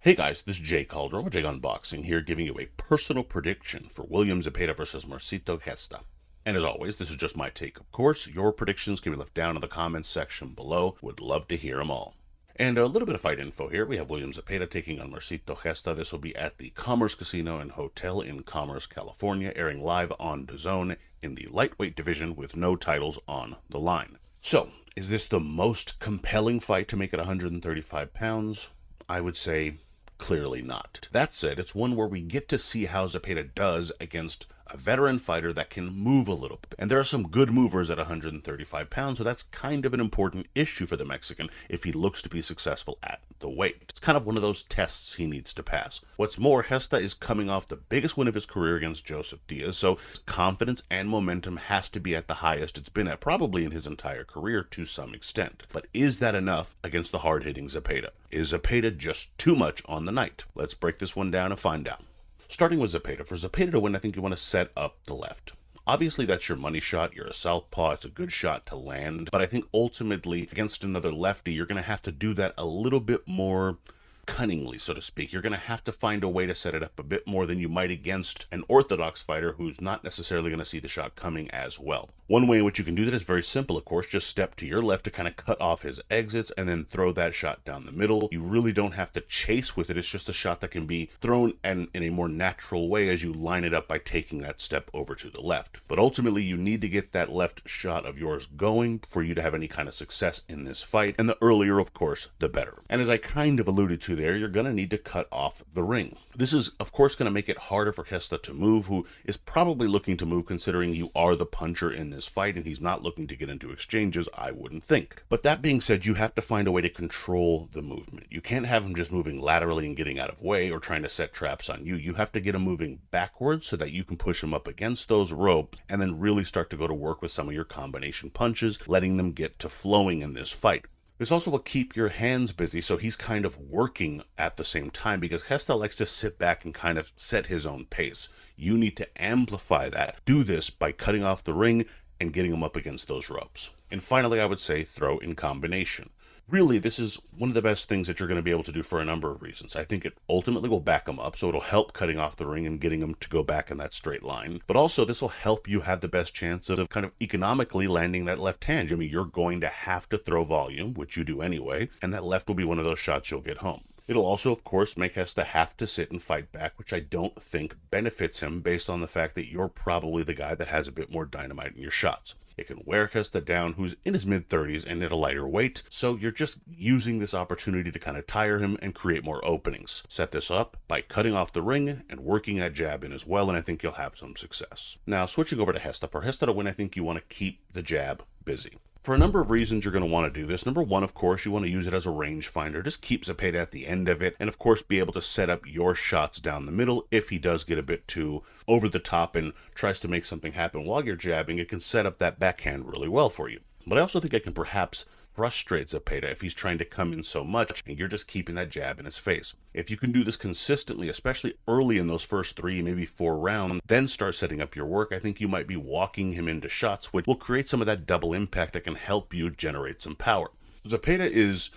Hey guys, this is Jay Calderon with JAYONBOXING here giving you a personal prediction for Zepeda versus Mercito Gesta. And as always, this is just my take, of course. Your predictions can be left down in the comments section below. Would love to hear them all. And a little bit of fight info here. We have Zepeda taking on Mercito Gesta. This will be at the Commerce Casino and Hotel in Commerce, California, airing live on DAZN in the lightweight division with no titles on the line. So, is this the most compelling fight to make it 135 pounds? I would say clearly not. That said, it's one where we get to see how Zepeda does against a veteran fighter that can move a little bit. And there are some good movers at 135 pounds, so that's kind of an important issue for the Mexican if he looks to be successful at the weight. It's kind of one of those tests he needs to pass. What's more, Gesta is coming off the biggest win of his career against Joseph Diaz, so his confidence and momentum has to be at the highest it's been at probably in his entire career to some extent. But is that enough against the hard-hitting Zepeda? Is Zepeda just too much on the night? Let's break this one down and find out. Starting with Zepeda. For Zepeda to win, I think you want to set up the left. Obviously, that's your money shot. You're a southpaw. It's a good shot to land. But I think ultimately, against another lefty, you're going to have to do that a little bit more cunningly, so to speak. You're going to have to find a way to set it up a bit more than you might against an orthodox fighter who's not necessarily going to see the shot coming as well. One way in which you can do that is very simple, of course. Just step to your left to kind of cut off his exits and then throw that shot down the middle. You really don't have to chase with it. It's just a shot that can be thrown in a more natural way as you line it up by taking that step over to the left. But ultimately, you need to get that left shot of yours going for you to have any kind of success in this fight. And the earlier, of course, the better. And as I kind of alluded to there, you're going to need to cut off the ring. This is, of course, going to make it harder for Gesta to move, who is probably looking to move considering you are the puncher in this fight, and he's not looking to get into exchanges, I wouldn't think. But that being said, you have to find a way to control the movement. You can't have him just moving laterally and getting out of way or trying to set traps on you. You have to get him moving backwards so that you can push him up against those ropes and then really start to go to work with some of your combination punches, letting them get to flowing in this fight. This also will keep your hands busy, so he's kind of working at the same time because Gesta likes to sit back and kind of set his own pace. You need to amplify that. Do this by cutting off the ring and getting him up against those ropes. And finally, I would say throw in combination. Really, this is one of the best things that you're going to be able to do for a number of reasons. I think it ultimately will back him up, so it'll help cutting off the ring and getting him to go back in that straight line. But also, this will help you have the best chance of kind of economically landing that left hand. I mean, you're going to have to throw volume, which you do anyway, and that left will be one of those shots you'll get home. It'll also, of course, make Gesta have to sit and fight back, which I don't think benefits him based on the fact that you're probably the guy that has a bit more dynamite in your shots. It can wear Gesta down, who's in his mid-30s and at a lighter weight, so you're just using this opportunity to kind of tire him and create more openings. Set this up by cutting off the ring and working that jab in as well, and I think you'll have some success. Now, switching over to Gesta. For Gesta to win, I think you want to keep the jab busy. For a number of reasons, you're going to want to do this. Number one, of course, you want to use it as a rangefinder. Just keep Zepeda at the end of it, and of course, be able to set up your shots down the middle. If he does get a bit too over the top and tries to make something happen while you're jabbing, it can set up that backhand really well for you. But I also think it can perhaps frustrate Zepeda if he's trying to come in so much and you're just keeping that jab in his face. If you can do this consistently, especially early in those first 3, maybe 4 rounds, then start setting up your work, I think you might be walking him into shots, which will create some of that double impact that can help you generate some power. Zepeda is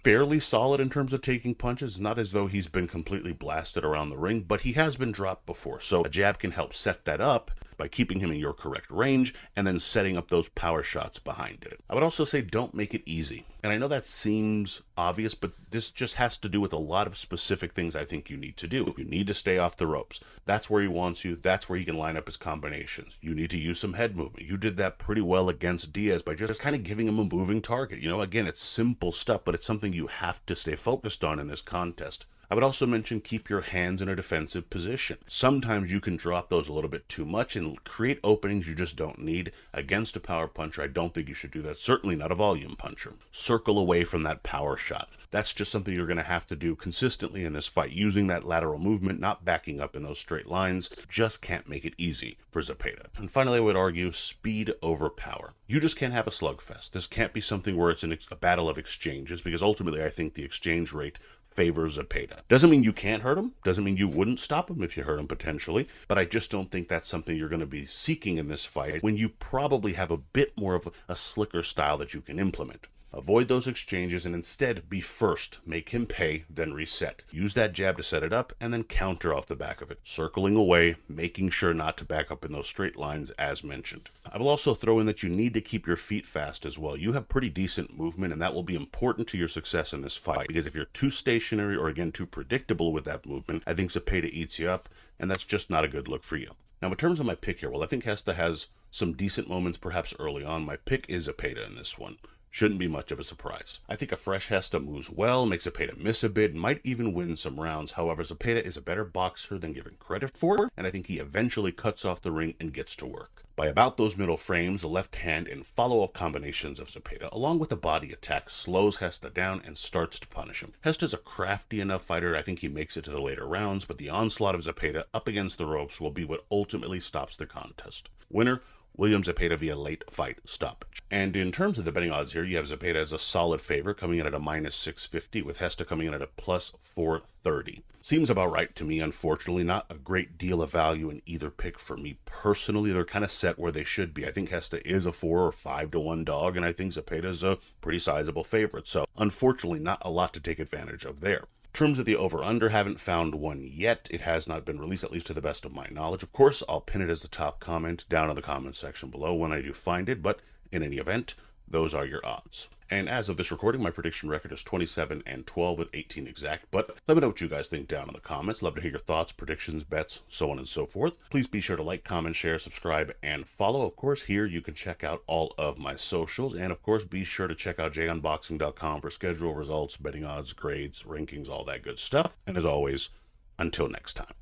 fairly solid in terms of taking punches. Not as though he's been completely blasted around the ring, but he has been dropped before. So a jab can help set that up by keeping him in your correct range and then setting up those power shots behind it. I would also say don't make it easy. And I know that seems obvious, but this just has to do with a lot of specific things I think you need to do. You need to stay off the ropes. That's where he wants you. That's where he can line up his combinations. You need to use some head movement. You did that pretty well against Diaz by just kind of giving him a moving target. You know, again, it's simple stuff, but it's something you have to stay focused on in this contest. I would also mention keep your hands in a defensive position. Sometimes you can drop those a little bit too much and create openings you just don't need. Against a power puncher, I don't think you should do that. Certainly not a volume puncher. Circle away from that power shot. That's just something you're going to have to do consistently in this fight. Using that lateral movement, not backing up in those straight lines, just can't make it easy for Zepeda. And finally, I would argue speed over power. You just can't have a slugfest. This can't be something where it's a battle of exchanges, because ultimately I think the exchange rate favors Zepeda. Doesn't mean you can't hurt him, doesn't mean you wouldn't stop him if you hurt him potentially, but I just don't think that's something you're going to be seeking in this fight when you probably have a bit more of a slicker style that you can implement. Avoid those exchanges and instead be first. Make him pay, then reset. Use that jab to set it up and then counter off the back of it, circling away, making sure not to back up in those straight lines as mentioned. I will also throw in that you need to keep your feet fast as well. You have pretty decent movement, and that will be important to your success in this fight, because if you're too stationary or again too predictable with that movement, I think Zepeda eats you up, and that's just not a good look for you. Now, in terms of my pick here, well, I think Gesta has some decent moments perhaps early on. My pick is Zepeda in this one. Shouldn't be much of a surprise. I think a fresh Gesta moves well, makes Zepeda miss a bit, and might even win some rounds. However, Zepeda is a better boxer than given credit for, and I think he eventually cuts off the ring and gets to work. By about those middle frames, the left hand and follow-up combinations of Zepeda, along with the body attack, slows Gesta down and starts to punish him. Gesta's a crafty enough fighter. I think he makes it to the later rounds, but the onslaught of Zepeda up against the ropes will be what ultimately stops the contest. Winner, William Zepeda via late fight stoppage. And in terms of the betting odds here, you have Zepeda as a solid favorite, coming in at a minus 650, with Gesta coming in at a plus 430. Seems about right to me. Unfortunately, not a great deal of value in either pick for me personally. They're kind of set where they should be. I think Gesta is a 4 or 5 to 1 dog, and I think Zepeda is a pretty sizable favorite. So unfortunately, not a lot to take advantage of there. In terms of the over-under, haven't found one yet. It has not been released, at least to the best of my knowledge. Of course, I'll pin it as the top comment down in the comment section below when I do find it, but in any event, those are your odds. And as of this recording, my prediction record is 27-12 with 18 exact. But let me know what you guys think down in the comments. Love to hear your thoughts, predictions, bets, so on and so forth. Please be sure to like, comment, share, subscribe, and follow. Of course, here you can check out all of my socials. And of course, be sure to check out JAYONBOXING.com for schedule, results, betting odds, grades, rankings, all that good stuff. And as always, until next time.